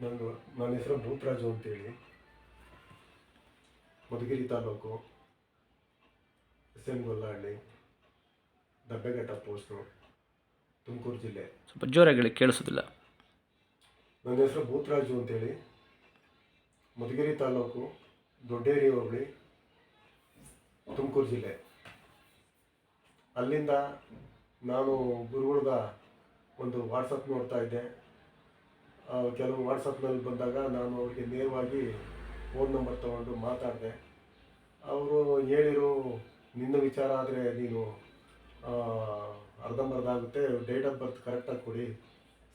ನನ್ನ ಹೆಸರು ಭೂತರಾಜು ಅಂತೇಳಿ, Madhugiri taluk, S M Gollahalli, Dabbeghatta post, Tumakuru ಜಿಲ್ಲೆ. ಸ್ವಲ್ಪ ಜೋರಾಗಿ ಕೇಳಿಸೋದಿಲ್ಲ. ನನ್ನ ಹೆಸರು ಭೂತರಾಜು ಅಂತೇಳಿ, ಮಧುಗಿರಿ ತಾಲೂಕು, ದೊಡ್ಡೇರಿ ಹೋಬಳಿ, ತುಮಕೂರು ಜಿಲ್ಲೆ. ಅಲ್ಲಿಂದ ನಾನು ಗುರುಗಳದ ಒಂದು ವಾಟ್ಸಪ್ ನೋಡ್ತಾ ಇದ್ದೆ. ಕೆಲವು ವಾಟ್ಸಪ್ನಲ್ಲಿ ಬಂದಾಗ ನಾನು ಅವ್ರಿಗೆ ನೇರವಾಗಿ ಫೋನ್ ನಂಬರ್ ತೊಗೊಂಡು ಮಾತಾಡಿದೆ. ಅವರು ಹೇಳಿರು, ನಿನ್ನ ವಿಚಾರ ಆದರೆ ನೀನು ಅರ್ಧಂಬರ್ಧ ಆಗುತ್ತೆ, ಡೇಟ್ ಆಫ್ ಬರ್ತ್ ಕರೆಕ್ಟಾಗಿ ಕೊಡಿ,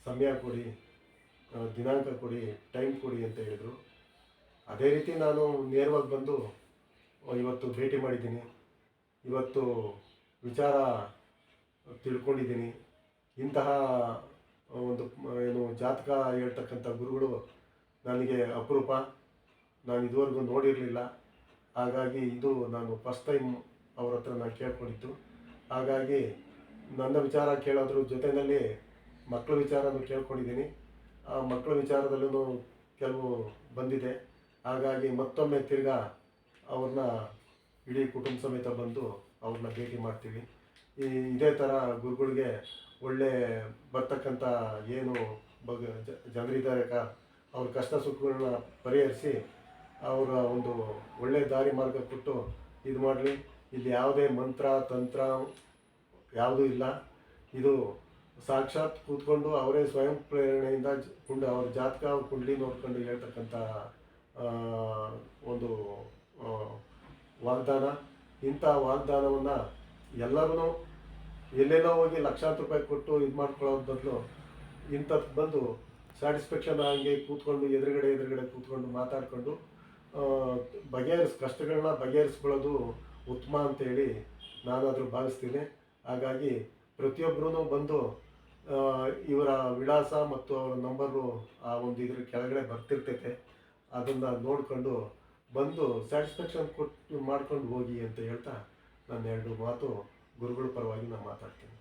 ಸಮಯ ಕೊಡಿ, ದಿನಾಂಕ ಕೊಡಿ, ಟೈಮ್ ಕೊಡಿ ಅಂತ ಹೇಳಿದರು. ಅದೇ ರೀತಿ ನಾನು ನೇರವಾಗಿ ಬಂದು ಇವತ್ತು ಭೇಟಿ ಮಾಡಿದ್ದೀನಿ. ಇವತ್ತು ವಿಚಾರ ತಿಳ್ಕೊಂಡಿದ್ದೀನಿ. ಇಂತಹ ಒಂದು ಜಾತಕ ಹೇಳ್ತಕ್ಕಂಥ ಗುರುಗಳು ನನಗೆ ಅಪರೂಪ, ನಾನು ಇದುವರೆಗೂ ನೋಡಿರಲಿಲ್ಲ. ಹಾಗಾಗಿ ಇದು ನಾನು ಫಸ್ಟ್ ಟೈಮ್ ಅವ್ರ ಹತ್ರ ನಾನು ಕೇಳ್ಕೊಂಡಿದ್ದು. ಹಾಗಾಗಿ ನನ್ನ ವಿಚಾರ ಕೇಳೋದ್ರ ಜೊತೆಯಲ್ಲಿ ಮಕ್ಕಳ ವಿಚಾರನೂ ಕೇಳ್ಕೊಂಡಿದ್ದೀನಿ. ಆ ಮಕ್ಕಳ ವಿಚಾರದಲ್ಲೂ ಕೆಲವು ಬಂದಿದೆ. ಹಾಗಾಗಿ ಮತ್ತೊಮ್ಮೆ ತಿರ್ಗಾ ಅವ್ರನ್ನ ಇಡೀ ಕುಟುಂಬ ಸಮೇತ ಬಂದು ಅವ್ರನ್ನ ಭೇಟಿ ಮಾಡ್ತೀವಿ. ಇದೇ ಥರ ಗುರುಗಳಿಗೆ ಒಳ್ಳೆ ಬರ್ತಕ್ಕಂಥ ಏನು ಜನರಿದ್ದಾರೆ, ಅವ್ರ ಕಷ್ಟ ಸುಖಗಳನ್ನ ಪರಿಹರಿಸಿ ಅವರ ಒಂದು ಒಳ್ಳೆಯ ದಾರಿ ಮಾರ್ಗ ಕೊಟ್ಟು ಇದು ಮಾಡಲಿ. ಇಲ್ಲಿ ಯಾವುದೇ ಮಂತ್ರ ತಂತ್ರ ಯಾವುದೂ ಇಲ್ಲ. ಇದು ಸಾಕ್ಷಾತ್ ಕೂತ್ಕೊಂಡು ಅವರೇ ಸ್ವಯಂ ಪ್ರೇರಣೆಯಿಂದ ಅವ್ರ ಜಾತಕ, ಅವ್ರ ಕುಂಡ್ಲಿ ನೋಡ್ಕೊಂಡು ಹೇಳ್ತಕ್ಕಂಥ ಒಂದು ವಾಗ್ದಾನ. ಇಂಥ ವಾಗ್ದಾನವನ್ನು ಎಲ್ಲರೂ ಎಲ್ಲೆಲ್ಲೋ ಹೋಗಿ ಲಕ್ಷಾಂತರ ರೂಪಾಯಿ ಕೊಟ್ಟು ಇದು ಮಾಡ್ಕೊಳ್ಳೋದು ಬದಲು ಇಂಥದ್ದು ಬಂದು ಸ್ಯಾಟಿಸ್ಫ್ಯಾಕ್ಷನ್ ಆಗಿ ಕೂತ್ಕೊಂಡು ಎದುರುಗಡೆ ಕೂತ್ಕೊಂಡು ಮಾತಾಡಿಕೊಂಡು ಕಷ್ಟಗಳನ್ನ ಬಗೆಹರಿಸ್ಕೊಳ್ಳೋದು ಉತ್ತಮ ಅಂತೇಳಿ ನಾನಾದರೂ ಭಾವಿಸ್ತೀನಿ. ಹಾಗಾಗಿ ಪ್ರತಿಯೊಬ್ಬರೂ ಬಂದು ಇವರ ವಿಳಾಸ ಮತ್ತು ಅವರ ನಂಬರು ಆ ಒಂದು ಇದ್ರ ಕೆಳಗಡೆ ಬರ್ತಿರ್ತೈತೆ, ಅದನ್ನು ನೋಡಿಕೊಂಡು ಬಂದು ಸ್ಯಾಟಿಸ್ಫ್ಯಾಕ್ಷನ್ ಕೊಟ್ಟು ಮಾಡ್ಕೊಂಡು ಹೋಗಿ ಅಂತ ಹೇಳ್ತಾ ನನ್ನ ಎರಡು ಮಾತು ಗುರುಗಳ ಪರವಾಗಿ ನಾನು ಮಾತಾಡ್ತೀನಿ.